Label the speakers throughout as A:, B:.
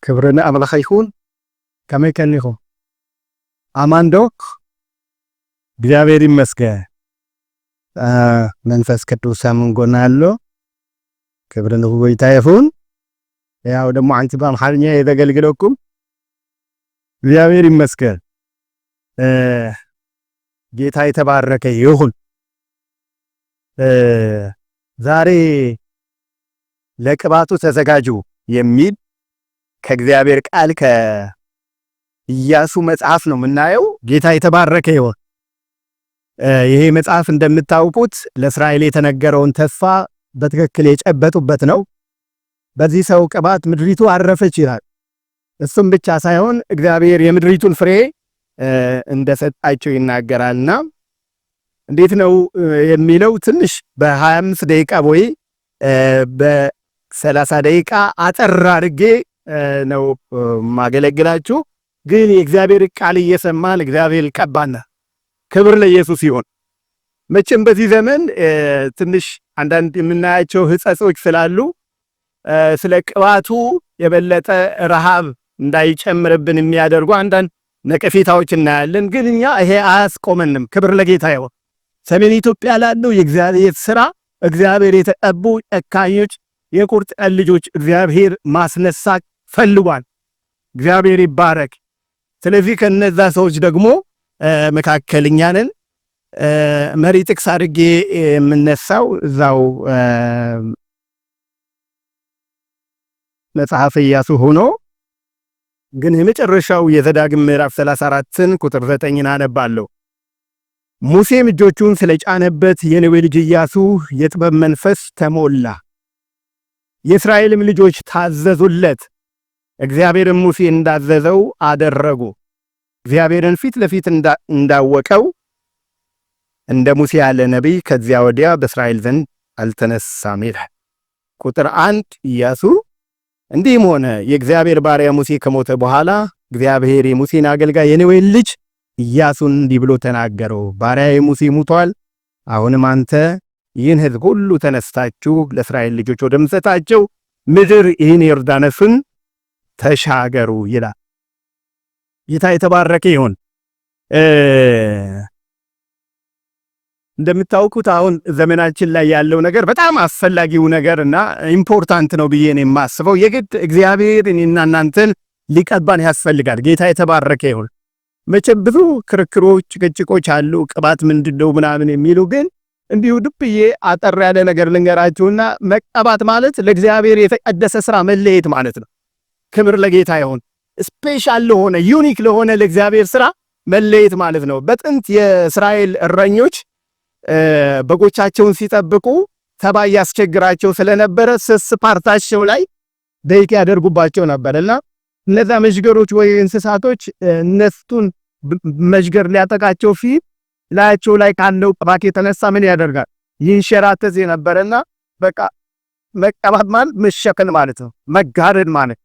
A: ክብርና አምላኽ ይሁን። ከመይ ከኒኹም አማን ዶ? እግዚአብሔር ይመስገን። መንፈስ ቅዱስ አምንጎና አሎ ክብርን ሆይታ ይሁን። ያው ደግሞ አንቺ በአምሓርኛ የተገልግለኩም እግዚአብሔር ይመስገን። ጌታ የተባረከ ይሁን። ዛሬ ለቅባቱ ተዘጋጁ የሚል ከእግዚአብሔር ቃል ከኢያሱ መጽሐፍ ነው የምናየው። ጌታ የተባረከ ይሁን። ይሄ መጽሐፍ እንደምታውቁት ለእስራኤል የተነገረውን ተስፋ በትክክል የጨበጡበት ነው። በዚህ ሰው ቅባት ምድሪቱ አረፈች ይላል። እሱም ብቻ ሳይሆን እግዚአብሔር የምድሪቱን ፍሬ እንደሰጣቸው ይናገራልና እንዴት ነው የሚለው ትንሽ በ25 ደቂቃ ወይ በ30 ደቂቃ አጠር አድርጌ ነው ማገለግላችሁ። ግን የእግዚአብሔር ቃል እየሰማን እግዚአብሔር ቀባና ክብር ለኢየሱስ ይሁን። መቼም በዚህ ዘመን ትንሽ አንዳንድ የምናያቸው ህጸጾች ስላሉ ስለ ቅባቱ የበለጠ ረሃብ እንዳይጨምርብን የሚያደርጉ አንዳንድ ነቀፌታዎች እናያለን። ግን እኛ ይሄ አያስቆመንም። ክብር ለጌታ ይሁን። ሰሜን ኢትዮጵያ ላለው የእግዚአብሔር ሥራ እግዚአብሔር የተቀቡ ጨካኞች የቁርጥ ቀን ልጆች እግዚአብሔር ማስነሳት ፈልጓል። እግዚአብሔር ይባረክ። ስለዚህ ከነዛ ሰዎች ደግሞ መካከለኛ ነን። መሪ ጥቅስ አድርጌ የምነሳው እዛው መጽሐፈ ኢያሱ ሆኖ ግን የመጨረሻው የዘዳግም ምዕራፍ 34ን ቁጥር 9ን አነባለሁ። ሙሴም እጆቹን ስለጫነበት የነዌ ልጅ ኢያሱ የጥበብ መንፈስ ተሞላ፣ የእስራኤልም ልጆች ታዘዙለት፣ እግዚአብሔርም ሙሴ እንዳዘዘው አደረጉ። እግዚአብሔርን ፊት ለፊት እንዳወቀው እንደ ሙሴ ያለ ነቢይ ከዚያ ወዲያ በእስራኤል ዘንድ አልተነሳም ይላል። ቁጥር 1 ኢያሱ እንዲህም ሆነ የእግዚአብሔር ባሪያ ሙሴ ከሞተ በኋላ እግዚአብሔር የሙሴን አገልጋይ የነዌን ልጅ ኢያሱን እንዲህ ብሎ ተናገረው። ባሪያዬ ሙሴ ሙቷል። አሁንም አንተ ይህን ሕዝብ ሁሉ ተነስታችሁ ለእስራኤል ልጆች ወደምሰጣቸው ምድር ይህን ዮርዳኖስን ተሻገሩ ይላል። ጌታ የተባረከ ይሁን። እንደምታውቁት አሁን ዘመናችን ላይ ያለው ነገር በጣም አስፈላጊው ነገርና ኢምፖርታንት ነው ብዬ ነው የማስበው። የግድ እግዚአብሔር እኔና እናንተን ሊቀባን ያስፈልጋል። ጌታ የተባረከ ይሁን። መቼም ብዙ ክርክሮች፣ ጭቅጭቆች አሉ። ቅባት ምንድነው ምናምን የሚሉ ግን እንዲሁ ድብዬ አጠር ያለ ነገር ልንገራችሁና መቀባት ማለት ለእግዚአብሔር የተቀደሰ ስራ መለየት ማለት ነው። ክብር ለጌታ ይሁን። ስፔሻል ለሆነ ዩኒክ ለሆነ ለእግዚአብሔር ስራ መለየት ማለት ነው። በጥንት የእስራኤል እረኞች በጎቻቸውን ሲጠብቁ ተባይ ያስቸግራቸው ስለነበረ ስስ ፓርታቸው ላይ ደቂቃ ያደርጉባቸው ነበርና እነዛ መዥገሮች ወይ እንስሳቶች እነሱን መዥገር ሊያጠቃቸው ፊት ላያቸው ላይ ካለው ቅባት የተነሳ ምን ያደርጋል? ይንሸራተት የነበረና በቃ መቀባት ማለት መሸከን ማለት ነው፣ መጋረድ ማለት።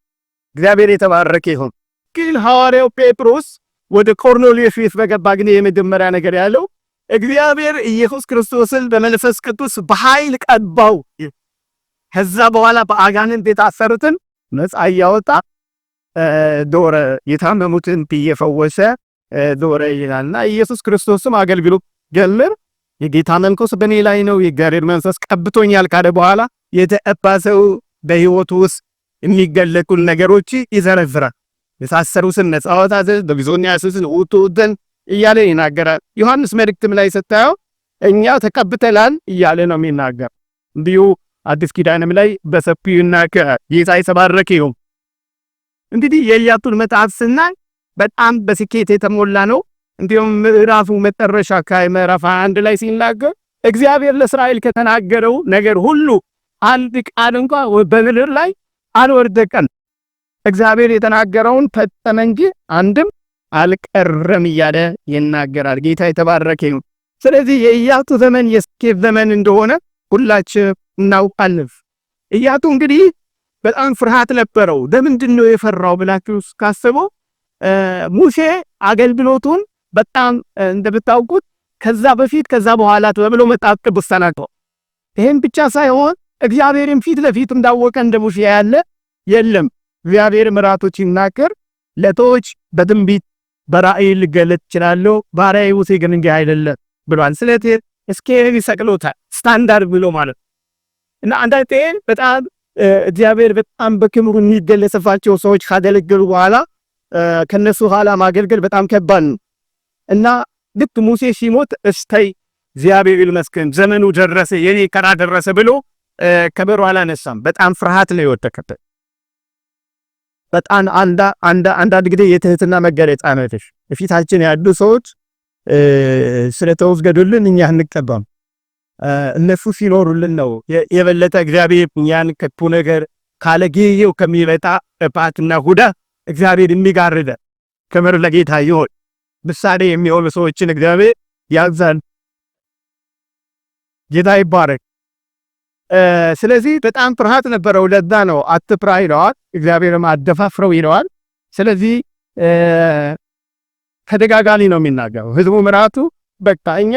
A: እግዚአብሔር የተባረከ ይሁን። ግን ሐዋርያው ጴጥሮስ ወደ ቆርኔሌዎስ ቤት በገባ ግን የመጀመሪያ ነገር ያለው እግዚአብሔር ኢየሱስ ክርስቶስን በመንፈስ ቅዱስ በኃይል ቀባው። ከዛ በኋላ በአጋንንት የታሰሩትን ነፃ እያወጣ ዶረ የታመሙትን እየፈወሰ ዶረ ይላልና ኢየሱስ ክርስቶስም አገልግሎት ጀመር። የጌታ መንፈስ በእኔ ላይ ነው፣ የእግዚአብሔር መንፈስ ቀብቶኛል ካለ በኋላ የተቀባ ሰው በሕይወቱ ውስጥ የሚገለጡ ነገሮች ይዘረዝራል። የታሰሩትን ነፃ አወጣ ዘንድ በቢዞን ያስስን ውጡትን እያለ ይናገራል። ዮሐንስ መልእክትም ላይ ስታየው እኛ ተቀብተናል እያለ ነው የሚናገር። እንዲሁ አዲስ ኪዳንም ላይ በሰፊውና ጌታ የተባረከ ይሁን። እንግዲህ የኢያሱን መጽሐፍ ስናይ በጣም በስኬት የተሞላ ነው። እንዲሁም ምዕራፉ መጨረሻ ከምዕራፍ 1 ላይ ሲናገር እግዚአብሔር ለእስራኤል ከተናገረው ነገር ሁሉ አንድ ቃል እንኳን በምድር ላይ አልወደቀም። እግዚአብሔር የተናገረውን ፈጸመ እንጂ አንድም አልቀረም እያለ ይናገራል። ጌታ የተባረከ ይሁን። ስለዚህ የኢያሱ ዘመን የስኬት ዘመን እንደሆነ ሁላችን እናውቃለን። ኢያሱ እንግዲህ በጣም ፍርሃት ነበረው። ለምንድን ነው የፈራው ብላችሁ ካሰቡ ሙሴ አገልግሎቱን በጣም እንደምታውቁት ከዛ በፊት ከዛ በኋላ ተብሎ መጽሐፍ ቅዱስ ተናግሯል። ይሄን ብቻ ሳይሆን እግዚአብሔርን ፊት ለፊት እንዳወቀ እንደ ሙሴ ያለ የለም። እግዚአብሔር ምራቶች ይናገር ለቶች በትንቢት በራእይ ልገለጥ ይችላለሁ፣ ባሪያዬ ሙሴ ግን እንዲህ አይደለም ብሏል። ስለዚህ እስከ ይሰቅሎታል ስታንዳርድ ብሎ ማለት እና አንዳንዴ በጣም እግዚአብሔር በጣም በክብሩ የሚገለጽባቸው ሰዎች ካገለገሉ በኋላ ከነሱ ኋላ ማገልገል በጣም ከባድ ነው እና ልክ ሙሴ ሲሞት እስታይ እግዚአብሔር ይመስገን ዘመኑ ደረሰ የኔ ከራ ደረሰ ብሎ ከበሮ አላነሳም። በጣም ፍርሃት ነው የወደቀበት። በጣም አንዳንድ ጊዜ የትህትና መገለጫ ነው። በፊታችን ያሉ ሰዎች ስለተወገዱልን እኛ አንቀባም። እነሱ ሲኖሩልን ነው የበለጠ እግዚአብሔር እኛን ከክፉ ነገር ካለጊዜው ከሚመጣ ጥፋትና ጉዳት እግዚአብሔር የሚጋርደ። ክብር ለጌታ ይሁን። ምሳሌ የሚሆኑ ሰዎችን እግዚአብሔር ያዛል። ጌታ ይባረክ። ስለዚህ በጣም ፍርሃት ነበረው። ለዛ ነው አትፍራ ይለዋል፣ እግዚአብሔርም አደፋፍረው ይለዋል። ስለዚህ ተደጋጋሚ ነው የሚናገረው። ህዝቡ ምራቱ በቃ እኛ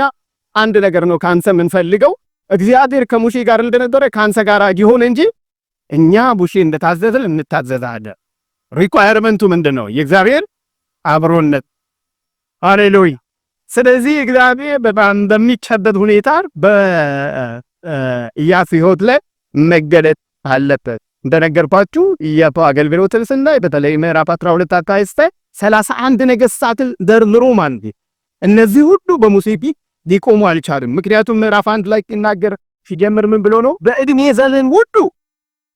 A: አንድ ነገር ነው ካንተ የምንፈልገው፣ እግዚአብሔር ከሙሴ ጋር እንደነበረ ካንተ ጋር ይሁን እንጂ እኛ ሙሴ እንደታዘዘን እንታዘዛለን። ሪኳየርመንቱ ምንድነው? የእግዚአብሔር አብሮነት። ሃሌሉያ። ስለዚህ እግዚአብሔር በጣም በሚጨበጥ ሁኔታ በኢያሱ ሕይወት ላይ መገለጥ አለበት። እንደነገርኳችሁ ኢያሱ አገልግሎትን ስናይ በተለይ ምዕራፍ 12 አካባቢ 31 ነገሥታትን ደርድሮ ማለት እነዚህ ሁሉ በሙሴ ፊት ሊቆሙ አልቻሉም። ምክንያቱም ምዕራፍ 1 ላይ ሲናገር ሲጀምር ምን ብሎ ነው? በእድሜ ዘመን ሁሉ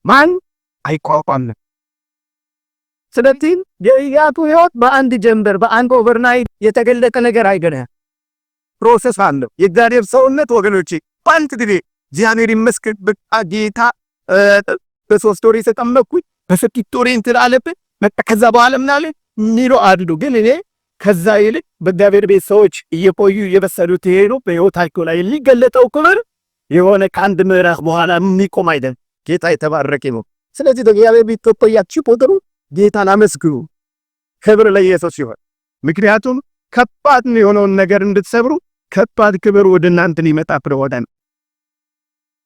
A: ማን አይቋቋምም። ስለዚህ የኢያሱ ሕይወት በአንድ ጀንበር በአንድ ኦቨርናይት የተገለጠ ነገር አይደለም። ፕሮሰስ አለው። የእግዚአብሔር ሰውነት ወገኖቼ በአንድ ጊዜ እግዚአብሔር ይመስገን በቃ ጌታ በሶስት ወር የተጠመቅኩኝ በስድስት ወር እንትን አለብን በቃ ከዛ በኋላ ምን አለ ሚሮ አድሉ። ግን እኔ ከዛ ይልቅ በእግዚአብሔር ቤት ሰዎች እየቆዩ እየበሰሉት ይሄዱ በሕይወታቸው ላይ ሊገለጠው ክብር የሆነ ከአንድ ምዕራፍ በኋላ የሚቆም አይደለም። ጌታ የተባረከ ነው። ስለዚህ በእግዚአብሔር ቤት ተቆያችሁ ቁጥሩ ጌታን አመስግኑ። ክብር ለኢየሱስ ይሁን። ምክንያቱም ከባድ የሆነውን ነገር እንድትሰብሩ ከባድ ክብር ወደ እናንተ ሊመጣ ስለሆነ ነው።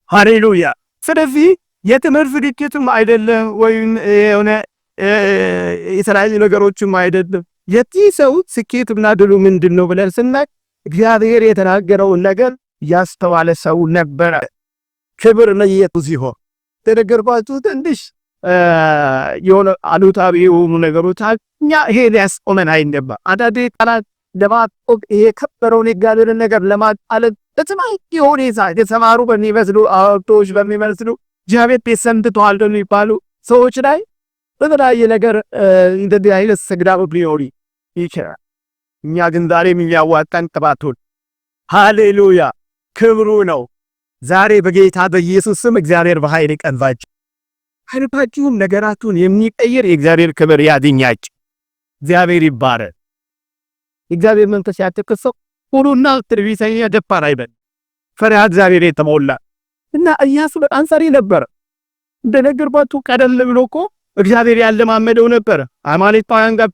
A: ሃሌሉያ። ስለዚህ የትምህርት ዝግጅትም አይደለም ወይም የሆነ የተለያዩ ነገሮችም አይደለም። የዚህ ሰው ስኬትና ድሉ ምንድነው ብለን ስናይ እግዚአብሔር የተናገረውን ነገር ያስተዋለ ሰው ነበረ። ክብር ለኢየሱስ ይሁን። ተነገርኳችሁ ትንሽ የሆነ አሉታዊ የሆኑ ነገሮች እኛ ይሄ ሊያስቆመን አይገባም። አንዳንዴ ጠላት ለማጥቆቅ ይሄ ከበረውን የእግዚአብሔርን ነገር ለማጣለት በተለያየ ሁኔታ የተሰማሩ በሚመስሉ አዋቂዎች በሚመስሉ እግዚአብሔር ቤት ሰምተዋል የሚባሉ ሰዎች ላይ በተለያየ ነገር እንደዚህ አይነት ተግዳሮት ሊኖር ይችላል። እኛ ግን ዛሬም የሚያዋጣን ቅባቱን ሃሌሉያ ክብሩ ነው። ዛሬ በጌታ በኢየሱስ ስም እግዚአብሔር በኃይል ይቀንባችሁ። ኃይላችሁም ነገራችሁን የሚቀይር የእግዚአብሔር ክብር ያድኛችሁ። እግዚአብሔር ይባረክ። እግዚአብሔር መንፈስ ያተከሰው ሁሉና ትርቢተኛ ደፋር አይበል ፈሪሃ እግዚአብሔር የተሞላ እና ኢያሱ በጣም ፈሪ ነበር። እንደነገርኳችሁ ቀደም ብሎ እኮ እግዚአብሔር ያለማመደው ነበር። አማሌቃውያን ጋር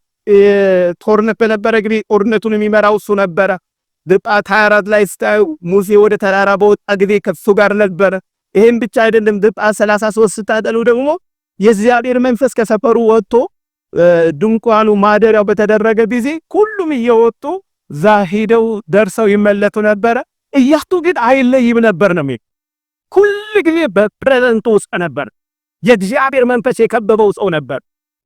A: ጦርነት በነበረ ጊዜ ጦርነቱን የሚመራው እሱ ነበረ። ዘጸአት 24 ላይ ስታዩ ሙሴ ወደ ተራራ በወጣ ጊዜ ከሱ ጋር ነበር። ይሄን ብቻ አይደለም። ዘጸአት 33 ስታጠሉ ደግሞ የእግዚአብሔር መንፈስ ከሰፈሩ ወጥቶ ድንኳኑ ማደሪያው በተደረገ ጊዜ ሁሉም እየወጡ ዛ ሄደው ደርሰው ይመለቱ ነበር። ኢያሱ ግን አይለይም ነበር ነው የሚል ሁሉ ጊዜ በፕሬዘንቱ ውስጥ ነበር። የእግዚአብሔር መንፈስ የከበበው ሰው ነበር።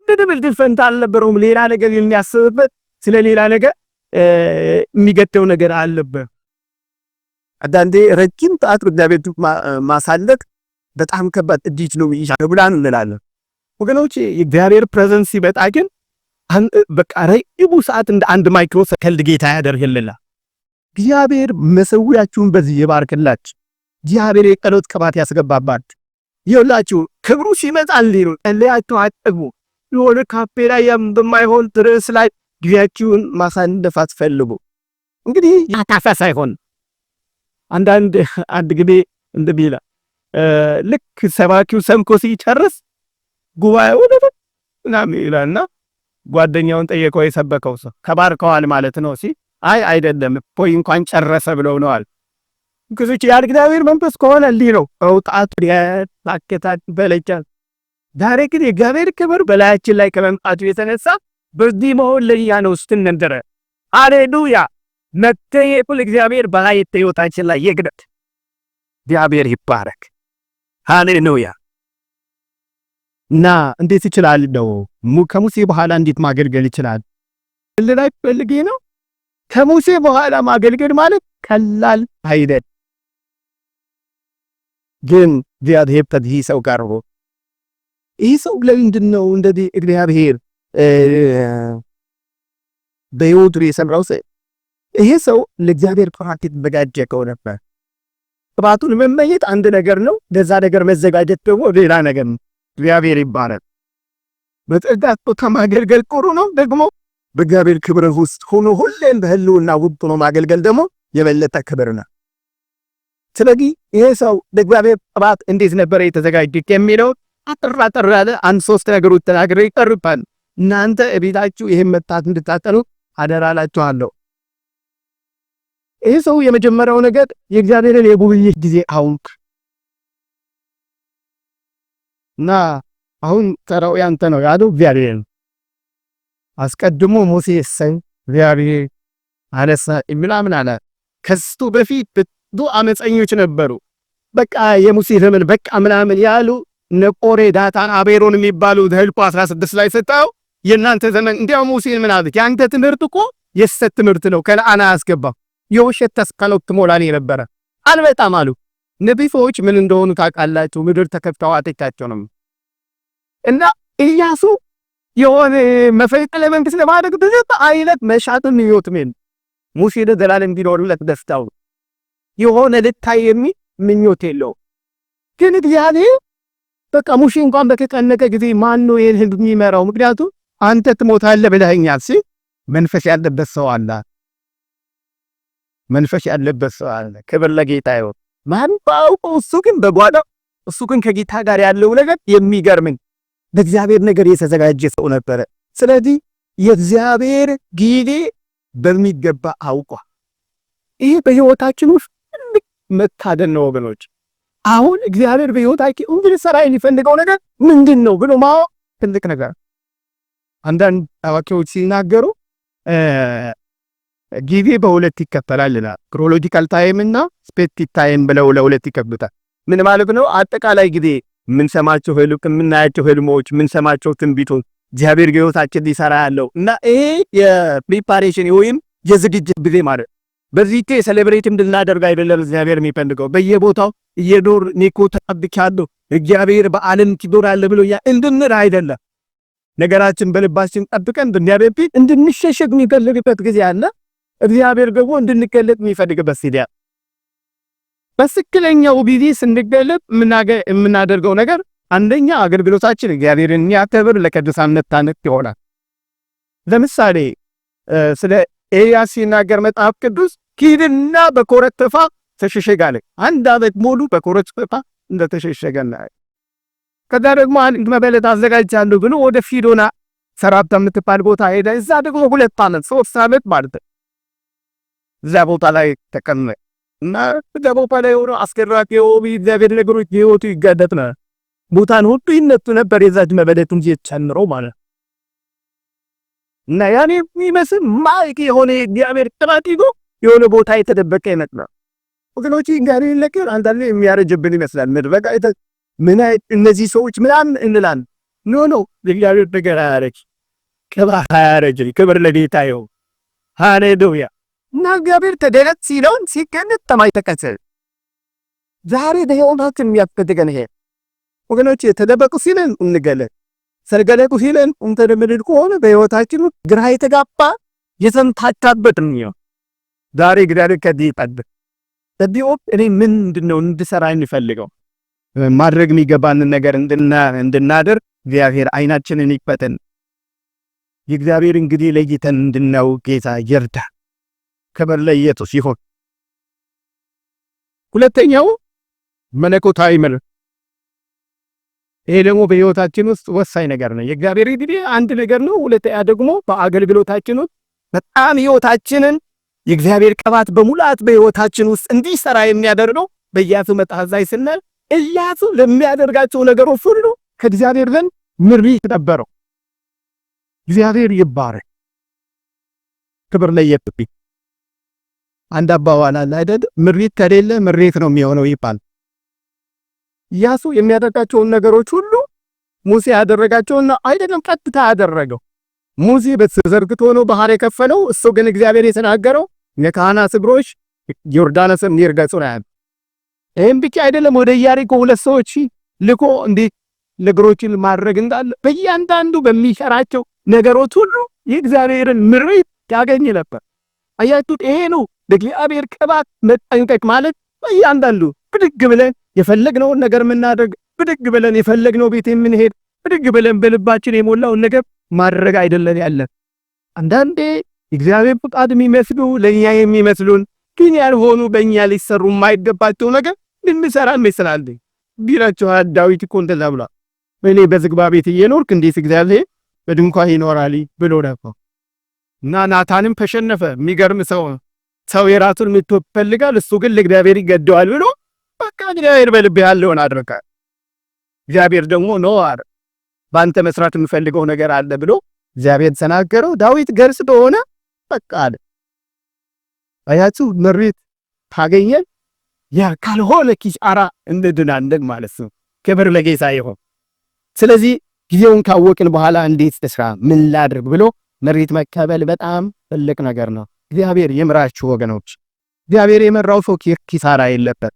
A: ድብልድል ፈንታ አልነበረውም። ሌላ ነገር የሚያስብበት ስለ ሌላ ነገር የሚገደው ነገር አለበት። አንዳንዴ ረጅም ሰዓት በእግዚአብሔር ማሳለፍ በጣም ከባድ እዲት ነው ይሻላል እንላለን ወገኖች። የእግዚአብሔር ፕሬዘንስ ሲመጣ ግን በቃ ረጅም ሰዓት እንደ አንድ ማይክሮ ሰከንድ ጌታ ያደርግልናል። እግዚአብሔር መሰዊያችሁን በዚህ ይባርክላችሁ። እግዚአብሔር የጸሎት ቅባት ያስገባባችሁ። ይኸውላችሁ ክብሩ ሲመጣ እንዲህ ነው። ጸልያችሁ አትጠግቡ። የሆነ ካፌ ላይ በማይሆን ርዕስ ላይ ጊዜያችሁን ማሳለፍ አትፈልጉ። እንግዲህ ያካፋ ሳይሆን አንድ ጊዜ እንደሚላ ልክ ሰባኪው ሰምኮ ሲጨርስ ጉባኤው ምናምን ይላልና ጓደኛውን ጠየቀው። የሰበከው ሰው ከባርከዋል ማለት ነው ሲ አይደለም ፖይ እንኳን ጨረሰ ብለው ነዋል። ከዚህ እግዚአብሔር መንፈስ ከሆነ እንዲህ ነው። አውጣት ያታከታት በለቻል ዛሬ ግን የእግዚአብሔር ክብር በላያችን ላይ ከመምጣቱ የተነሳ በዚህ መሆን ለእኛ ነው ስትነገረ። ሃሌሉያ! መጥተህ እግዚአብሔር በኃይል ሕይወታችን ላይ ይግለጥ። እግዚአብሔር ይባረክ። ሃሌሉያ! እና እንዴት ይችላል ነው ከሙሴ በኋላ እንዴት ማገልገል ይችላል? ላይ ፈልጌ ነው። ከሙሴ በኋላ ማገልገል ማለት ቀላል አይደል። ግን እግዚአብሔር ከዚህ ሰው ጋር ነው። ይህ ሰው ለምንድን ነው እንደዚህ እግዚአብሔር በሕይወቱ የሰራው? ይሄ ሰው ለእግዚአብሔር ፍርሃት የተዘጋጀ ሰው ነበር። ቅባቱን መመኘት አንድ ነገር ነው፣ ለዛ ነገር መዘጋጀት ደግሞ ሌላ ነገር ነው። እግዚአብሔር ይባረክ። በጸጋት ከማገልገል ጥሩ ነው። ደግሞ በእግዚአብሔር ክብር ውስጥ ሆኖ ሁሌም በህልውና ውስጥ ሆኖ ማገልገል ደግሞ የበለጠ ክብር ነው። ስለዚህ ይሄ ሰው ለእግዚአብሔር ቅባት እንዴት ነበር የተዘጋጀ የሚለው አጥር ያለ አንድ ሶስት ነገሮች ተናግሬ ይቀርባል። እናንተ እቤታችሁ ይሄን መታት እንድታጠኑ አደራላችኋለሁ። ይሄ ሰው የመጀመሪያው ነገር የእግዚአብሔርን የጉብኝት ጊዜ አውቅ እና አሁን ተራው ያንተ ነው ያለው እግዚአብሔር። አስቀድሞ ሙሴ ሰኝ እግዚአብሔር አለሳ ምናምን አለ። ከስቱ በፊት ብዙ አመፀኞች ነበሩ። በቃ የሙሴ ዘመን በቃ ምናምን ያሉ ነቆሬ ዳታን አቤሮን የሚባሉ ዘኍልቍ 16 ላይ ሰጣው የናንተ ዘመን እንዲያው ሙሴን ምን አሉት? ያንተ ትምህርት እኮ የሐሰት ትምህርት ነው፣ ከነዓና አያስገባም፣ የውሸት ተስፋ ነው ትሞላን የነበረ አልበጣም አሉ። ነቢያቶች ምን እንደሆኑ ታውቃላችሁ? ምድር ተከፍተው አጥቻቸው ነው። እና ኢያሱ የሆነ መፈንቅለ መንግስት ለማድረግ ብዙ አይነት መሻትን ይወጥሜን ሙሴ ለዘላለም ቢኖርለት ደስታው የሆነ ልታይ የሚል ምኞት የለው። ግን እግዚአብሔር በቃ ሙሴ እንኳን በተጨነቀ ጊዜ ማን ነው ይሄን ህዝብ የሚመራው? ምክንያቱም አንተ ትሞታለህ ብለኸኛል ሲል መንፈስ ያለበት ሰው አለ። መንፈስ ያለበት ሰው አለ። ክብር ለጌታ ይሁን። ማን ባውቀው እሱ ግን በጓዳው እሱ ግን ከጌታ ጋር ያለው ነገር የሚገርም በእግዚአብሔር ነገር የተዘጋጀ ሰው ነበረ። ስለዚህ የእግዚአብሔር ጊዜ በሚገባ አውቋል። ይህ በህይወታችን ውስጥ ትልቅ መታደል ነው ወገኖች። አሁን እግዚአብሔር በህይወታችን እንድንሰራ የሚፈልገው ነገር ምንድን ነው ብሎ ማወቅ ትልቅ ነገር። አንዳንድ አዋቂዎች ሲናገሩ ጊዜ በሁለት ይከፈላል ይላል። ክሮሎጂካል ታይም እና ስፔሲፊክ ታይም ብለው ለሁለት ይከፍሉታል። ምን ማለት ነው? አጠቃላይ ጊዜ የምንሰማቸው የምናያቸው ህልሞች፣ የምንሰማቸው ትንቢቶች እግዚአብሔር በህይወታችን ሊሰራ ያለው እና ይሄ የፕሪፓሬሽን ወይም የዝግጅት ጊዜ ማለት በዚህ ሴሌብሬት እንድናደርግ አይደለም እግዚአብሔር የሚፈልገው። በየቦታው እየኖር ኒኮ ተጠብቻለሁ እግዚአብሔር በዓለም ትኖራለህ ብሎ እንድንል አይደለም። ነገራችን በልባችን ጠብቀን በእግዚአብሔር ፊት እንድንሸሸግ የሚፈልግበት ጊዜ አለ። እግዚአብሔር ደግሞ እንድንገለጥ የሚፈልግበት ጊዜ አለ። በትክክለኛው ጊዜ ስንገለጥ የምናደርገው ነገር አንደኛ አገልግሎታችን እግዚአብሔርን የሚያከብር ለቅዱሳን መታነጽ ይሆናል። ለምሳሌ ስለ ኤልያስ ሲናገር መጽሐፍ ቅዱስ ሂድና በኮረት ተፋ ተሸሸግ አለ። 1 ዓመት ሙሉ በኮረት ተፋ እንደተሸሸገ ነው። ከዛ ደግሞ አንድ መበለት አዘጋጅቻለሁ ብሎ ወደ ሲዶና ሰራፕታ የምትባል ቦታ ሄደ። እዛ ደግሞ 2 ዓመት 3 ዓመት ማለት ነው እዛ ቦታ ላይ ተቀመጠ እና እዛ ቦታ ላይ ሆኖ አስገራቂ የሆኑ እግዚአብሔር ነገሮች ህይወቱ ይጋደጥ ነው። ቦታን ሁሉ ይነቱ ነበር የዛች መበለቱን ጨምሮ ማለት እና ያኔ የሚመስል ማይክ የሆነ እግዚአብሔር ጥራት ይዞ የሆነ ቦታ የተደበቀ ይመስላል። ወገኖች ጋር ለከር አንዳንዴ የሚያረጅብን ይመስላል። በቃ ምን እነዚህ ሰዎች ምናምን እንላለን። ኖ እግዚአብሔር ነገር አያረጅ፣ ክብር ለጌታ ይሁን። ሃሌሉያ። እና እግዚአብሔር ተደረቅ ሲለውን ሲገለጥ ሰማይ ተከፈተ። ዛሬ በሕይወታችን የሚያስፈልገን ይሄ ወገኖች ተደበቁ ሲለን እንገለጥ፣ ተገለጡ ሲለን እንተደምድል ከሆነ በሕይወታችን ግራ የተጋባ የተምታታበት ነው። ዛሬ እግዚአብሔር ከዚህ ይጠብቅ። በዚህ ወቅት እኔ ምንድነው እንድሰራ የሚፈልገው ማድረግ የሚገባንን ነገር እንድናደርግ እግዚአብሔር አይናችንን ይክፈተን። የእግዚአብሔር እንግዲህ ለይተን እንድናው ጌታ ይርዳ። ክብር ለኢየሱስ ይሁን። ሁለተኛው መለኮታዊ መልእክት። ይሄ ደግሞ በሕይወታችን ውስጥ ወሳኝ ነገር ነው። የእግዚአብሔር እንግዲህ አንድ ነገር ነው። ሁለተኛ ደግሞ በአገልግሎታችን ውስጥ በጣም ሕይወታችንን የእግዚአብሔር ቅባት በሙላት በሕይወታችን ውስጥ እንዲሰራ የሚያደርገው በኢያሱ መጽሐፍ ላይ ስናል ኢያሱ ለሚያደርጋቸው ነገሮች ሁሉ ከእግዚአብሔር ዘንድ ምሪት ነበረው። እግዚአብሔር ይባረክ። ክብር ለኢየሱስ። አንድ አባባል አለ አይደል? ምሪት ከሌለ ምሬት ነው የሚሆነው ይባል። ኢያሱ የሚያደርጋቸውን ነገሮች ሁሉ ሙሴ ያደረጋቸውና አይደለም ቀጥታ ያደረገው። ሙሴ በተዘርግቶ ነው ባህር የከፈለው። እሱ ግን እግዚአብሔር የተናገረው የካህናት እግሮች ዮርዳኖስን ይርገጹ ነው። ይህም ብቻ አይደለም፣ ወደ ኢያሪኮ 2 ሰዎች ልኮ እንዲህ ነገሮችን ማድረግ እንዳለ በእያንዳንዱ በሚሰራቸው ነገሮች ሁሉ የእግዚአብሔርን ምሪት ያገኝ ነበር። አያችሁት? ይሄ ነው ለእግዚአብሔር ቅባት መጠንቀቅ ማለት። በእያንዳንዱ ብድግ ብለን የፈለግነውን ነገር የምናደርግ፣ ብድግ ብለን የፈለግነው ቤት የምንሄድ፣ ብድግ ብለን በልባችን የሞላውን ነገር ማድረግ አይደለም ያለን። አንዳንዴ እግዚአብሔር ፍቃድ የሚመስሉ ለኛ የሚመስሉን ግን ያልሆኑ በእኛ ሊሰሩ የማይገባቸው ነገር ልንሰራ እንመስላለን። ቢላቸው ዳዊት እኮ እንደዛ ብሏል። እኔ በዝግባ ቤት እየኖርክ እንዴት እግዚአብሔር በድንኳን ይኖራል ብሎ ነበር። እና ናታንም ተሸነፈ። የሚገርም ሰው የራሱን ምቾት ይፈልጋል፣ እሱ ግን ለእግዚአብሔር ይገደዋል ብሎ በቃ እግዚአብሔር በልብ ያለውን አድርጋ እግዚአብሔር ደግሞ ነው አረ ባንተ መስራት የምፈልገው ነገር አለ ብሎ እግዚአብሔር ተናገረው። ዳዊት ገርስ በሆነ በቃ አለ። አያችሁ ምሪት ታገኘን ያ ካልሆነ ኪሳራ እንድናለን ማለት ነው። ክብር ለጌታ ይሁን። ስለዚህ ጊዜውን ካወቅን በኋላ እንዴት ተስራ ምን ላድርግ ብሎ ምሪት መቀበል በጣም ትልቅ ነገር ነው። እግዚአብሔር ይምራችሁ ወገኖች። እግዚአብሔር የመራው ሰው ኪሳራ የለበት።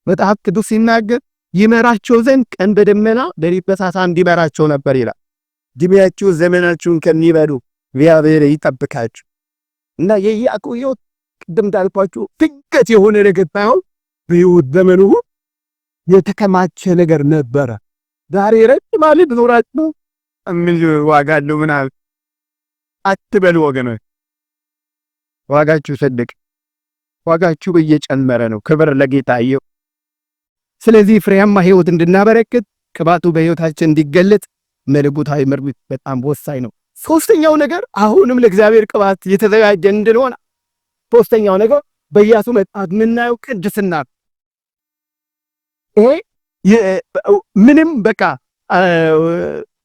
A: መጽሐፍ ቅዱስ ሲናገር ይመራቸው ዘንድ ቀን በደመና ሌሊት በእሳት እንዲመራቸው ነበር ይላል። ዕድሜያችሁ ዘመናችሁን ከሚበሉ እግዚአብሔር ይጠብቃችሁ። እና የያዕቆብ ሕይወት ቅድም እንዳልኳችሁ ድንገት የሆነ ነገር ሳይሆን በሕይወት ዘመኑ የተከማቸ ነገር ነበረ። ዛሬ ረጅም ማለት ኖራችሁ ምን ዋጋ አለው ምናምን አትበሉ ወገኖች። ዋጋችሁ ትልቅ፣ ዋጋችሁ እየጨመረ ነው። ክብር ለጌታ ይሁን። ስለዚህ ፍሬያማ ሕይወት እንድናበረክት ቅባቱ በሕይወታችን እንዲገለጥ መለኮታዊ ምሪት በጣም ወሳኝ ነው። ሶስተኛው ነገር አሁንም ለእግዚአብሔር ቅባት የተዘጋጀ እንድንሆን ሶስተኛው ነገር በኢያሱ መጽሐፍ የምናየው ቅድስና ነው። ይሄ ምንም በቃ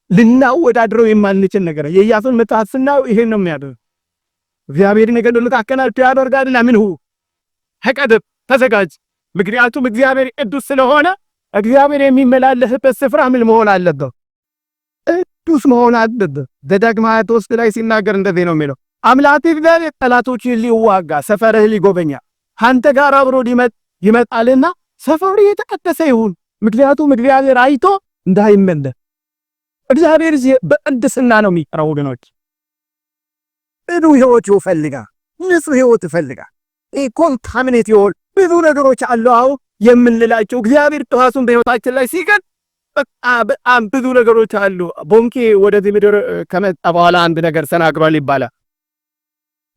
A: ልናወዳድረው የማንችል ነገር ነው። የኢያሱን መጽሐፍ ስናየው ይሄን ነው የሚያደርገው። እግዚአብሔር ነገር ልታከናቸው ያደርጋል። ለምን ተቀደም ተዘጋጅ። ምክንያቱም እግዚአብሔር ቅዱስ ስለሆነ እግዚአብሔር የሚመላለስበት ስፍራ ምን መሆን አለበት? ቅዱስ መሆን አለበት። ዘዳግም 23 ላይ ሲናገር እንደዚህ ነው የሚለው፣ አምላክህ እግዚአብሔር ጠላቶችን ሊዋጋ ሰፈርህ ሊጎበኛ አንተ ጋር አብሮ ይመጣልና ሰፈሩ የተቀደሰ ይሁን። ምክንያቱም እግዚአብሔር አይቶ እንዳይመለስ። እግዚአብሔር በቅድስና ነው የሚጠራው ወገኖች። ብዙ ሕይወት ይፈልጋል፣ ንጹህ ሕይወት ይፈልጋል። ኮንታሚኔት ይሆን ብዙ ነገሮች አሉ አሁን የምንላቸው እግዚአብሔር ራሱን በሕይወታችን ላይ ሲገን በጣም ብዙ ነገሮች አሉ። ቦንኬ ወደዚህ ምድር ከመጣ በኋላ አንድ ነገር ተናግሯል ይባላል።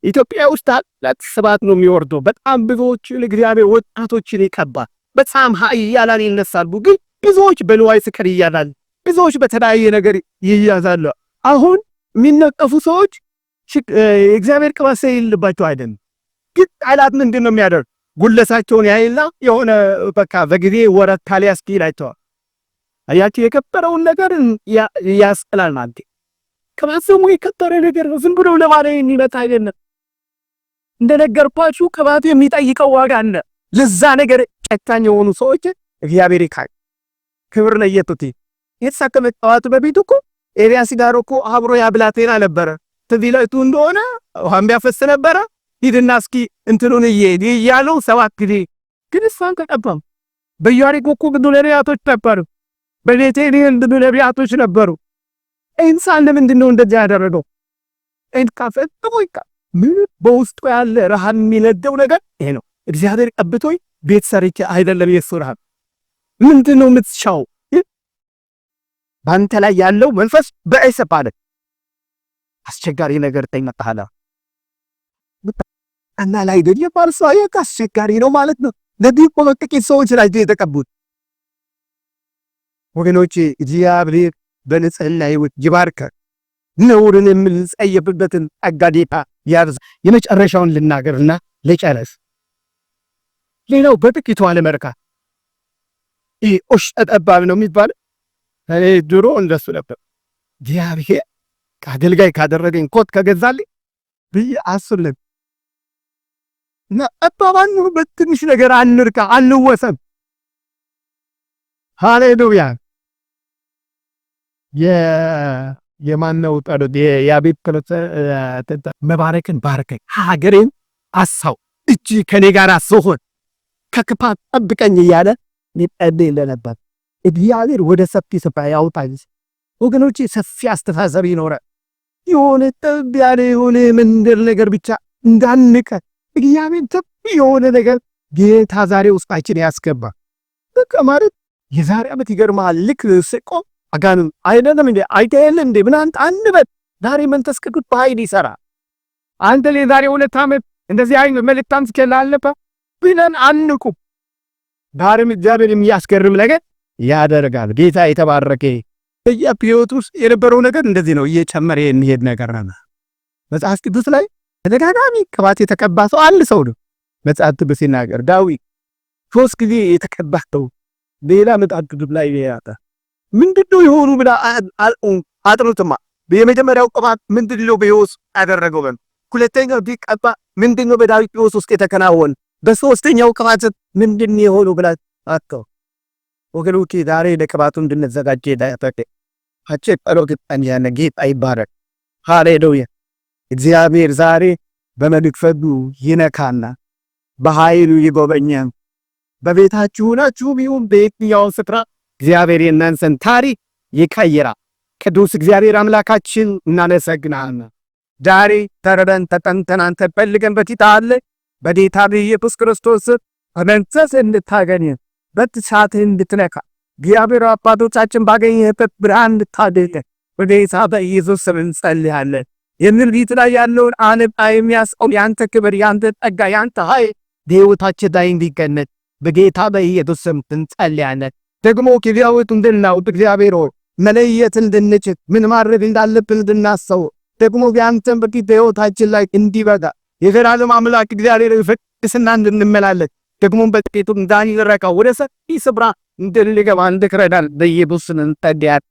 A: ኢትዮጵያ ውስጥ ታላቅ ስባት ነው የሚወርደው። በጣም ብዙዎች ለእግዚአብሔር ወጣቶችን ይቀባል። በጣም ኃያላን ይነሳሉ። ግን ብዙዎች በልዋይ ስከር ይያዛሉ። ብዙዎች በተለያየ ነገር ይያዛሉ። አሁን የሚነቀፉ ሰዎች እግዚአብሔር ቅባት ስለሌለባቸው አይደለም። ግን ጠላት ምንድን ነው የሚያደርግ? ጉለሳቸውን ያይና የሆነ በቃ በጊዜ ወረት ካሊያስኪ ይላቸዋል። አያችሁ የከበረውን ነገር ያስቀላል ማለት ከማሰሙ የከበረ ነገር ነው። ዝም ብሎ ለማለት የሚመጣ አይደለም። እንደነገርኳችሁ ቅባቱ የሚጠይቀው ዋጋ አለ። ለዛ ነገር ጨካኝ የሆኑ ሰዎች እግዚአብሔር ይካል። ክብር ለኢየሱስ። የተሳከመ ቅባቱ በፊት እኮ ኤልያስ ጋር እኮ አብሮ ያብላቴና ነበረ። ትቪላቱ እንደሆነ ውሃም ቢያፈስ ነበረ። ሂድና እስኪ እንትኑን እያለው 7 ጊዜ ግን እሷን ተቀባም። በኢያሪኮ እኮ ብዙ ነቢያቶች ነበሩ። በቤቴልሔም ብዙ ነቢያቶች ነበሩ። ኢንሳን ለምንድን ነው እንደዚህ ያደረገው? እንካፈጥቦይካ ምን በውስጡ ያለ ረሃብ የሚነደው ነገር ይሄ ነው። እግዚአብሔር ቀብቶኝ ቤት ሰርቼ አይደለም የሱ ረሃብ ምንድን ነው የምትሻው? ባንተ ላይ ያለው መንፈስ በእሰባለ አስቸጋሪ ነገር ተይመጣላ እና ላይ ደግሞ ባልሷ አስቸጋሪ ነው ማለት ነው። ለዚህ እኮ ጥቂት ሰዎች ላይ የተቀቡት ወገኖቼ እግዚአብሔር በንጽህና ሕይወት ይባርከ ነውርን የምንጸየፍበትን አጋዴታ ያርዝ። የመጨረሻውን ልናገርና ለጨረስ ሌላው በጥቂቱ አለመርካት። ይሄ ጠባብ ነው የሚባል እኔ ድሮ እንደሱ ነበር። እግዚአብሔር ከአገልጋይ ካደረገኝ ኮት ከገዛልኝ ብዬ አስብልኝ እና አባባን በትንሽ ነገር አንርካ፣ አንወሰን። ሃሌሉያ። የማነው ጸሎት የአቤት ክርስቶስ መባረክን ባርከኝ፣ ሀገሬን አሳው፣ እጅ ከኔ ጋር ስትሆን ከክፋት ጠብቀኝ እያለ ሊጸልይ ነበር። እግዚአብሔር ወደ ሰፊ ስፍራ ያውጣኝ። ወገኖቼ ሰፊ አስተሳሰብ ይኖራል። የሆነ ጠብ ያለ የሆነ መንደር ነገር ብቻ እንዳንቀ እግዚአብሔር ሰፊ የሆነ ነገር ጌታ ዛሬ ውስጣችን ያስገባ። በቃ ማለት የዛሬ ዓመት ይገርማል። ልክ ስቆ አጋንም አይደለም እንዴ አይተየለ እንዴ ምናምን አንበት ዛሬ መንፈስ ቅዱስ በኃይል ይሰራ። አንተ ለዛሬ 2 ዓመት እንደዚህ አይነት መልእክታም ስከላለፈ ብለን አንቁ። ዛሬም እግዚአብሔር የሚያስገርም ነገር ያደርጋል። ጌታ የተባረከ። በየህይወት ውስጥ የነበረው ነገር እንደዚህ ነው፣ እየጨመረ የሚሄድ ነገር ነው። መጽሐፍ ቅዱስ ላይ ተደጋጋሚ ቅባት የተቀባ ሰው አንድ ሰው ነው። መጽሐፍ ቅዱስ ሲናገር ዳዊት 3 ጊዜ የተቀባ ሰው ሌላ መጽሐፍ ቅዱስ ላይ ያጣ ምንድነው የሆኑ ብላ አጥሩትማ በመጀመሪያው ቅባት ምንድነው በሕይወት ያደረገው? ሁለተኛው ቢቀባ ምንድነው በዳዊት ሕይወት ውስጥ የተከናወነ? በሶስተኛው ቅባት ምንድነው የሆኑ ብላ አጥተው። ወገኖቼ ዛሬ ለቅባቱ እንድንዘጋጅ ዳይፈቀ አጭ ጸሎት እንያነ ጌታ ይባረክ። ሃሌሉያ። እግዚአብሔር ዛሬ በመድፈዱ ይነካና በኃይሉ ይጎበኛል። በቤታችሁ ናችሁ ቢሆን በየትኛው ስፍራ እግዚአብሔር የእናንተን ታሪክ ይቀይራል። ቅዱስ እግዚአብሔር አምላካችን እናመሰግናለን። ዛሬ ተረዳን ተጠንተን አንተ ፈልገን በፊት አለ በጌታ በኢየሱስ ክርስቶስ መንፈስ እንድታገኝ በትሳት እንድትነካ እግዚአብሔር አባቶቻችን ባገኘበት ብርሃን እንድታደርግ በጌታ በኢየሱስ ስም እንጸልያለን። የምድሪቱ ላይ ያለውን ዓለም የሚያስቆም ያንተ ክብር፣ ያንተ ጸጋ፣ ያንተ ኃይል በሕይወታችን ላይ እንዲገለጥ በጌታ በኢየሱስ ስም እንጸልያለን። ደግሞ ከሕይወቱ እንድናውቅ እግዚአብሔር ሆይ መለየት እንድንችል ምን ማድረግ እንዳለብን እንድናስተው ደግሞ ያንተን በፊት በሕይወታችን ላይ እንዲበጋ የዘላለም አምላክ እግዚአብሔር ፍቅስና እንድንመላለስ ደግሞ በጥቂቱ እንዳንረካ ወደ ሰፊ ስፍራ እንድንገባ እንድትረዳን በኢየሱስ ስም እንጸልያለን።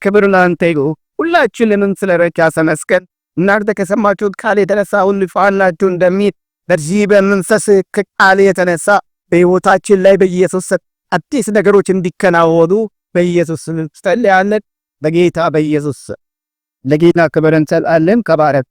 A: ክብር ላንተ ይሁን። ሁላችንንም ስለረዳ ተመስገን። እናንተ ከሰማችሁት ቃል የተነሳ ሁሉ ፋላችሁ እንደሚል በዚህ በመንፈስ ቃል የተነሳ በሕይወታችን ላይ በኢየሱስ ስም አዲስ ነገሮች እንዲከናወኑ በኢየሱስ ስም እንጸልያለን። በጌታ በኢየሱስ ለጌታ ክብር እንሰጣለን። ከባረክ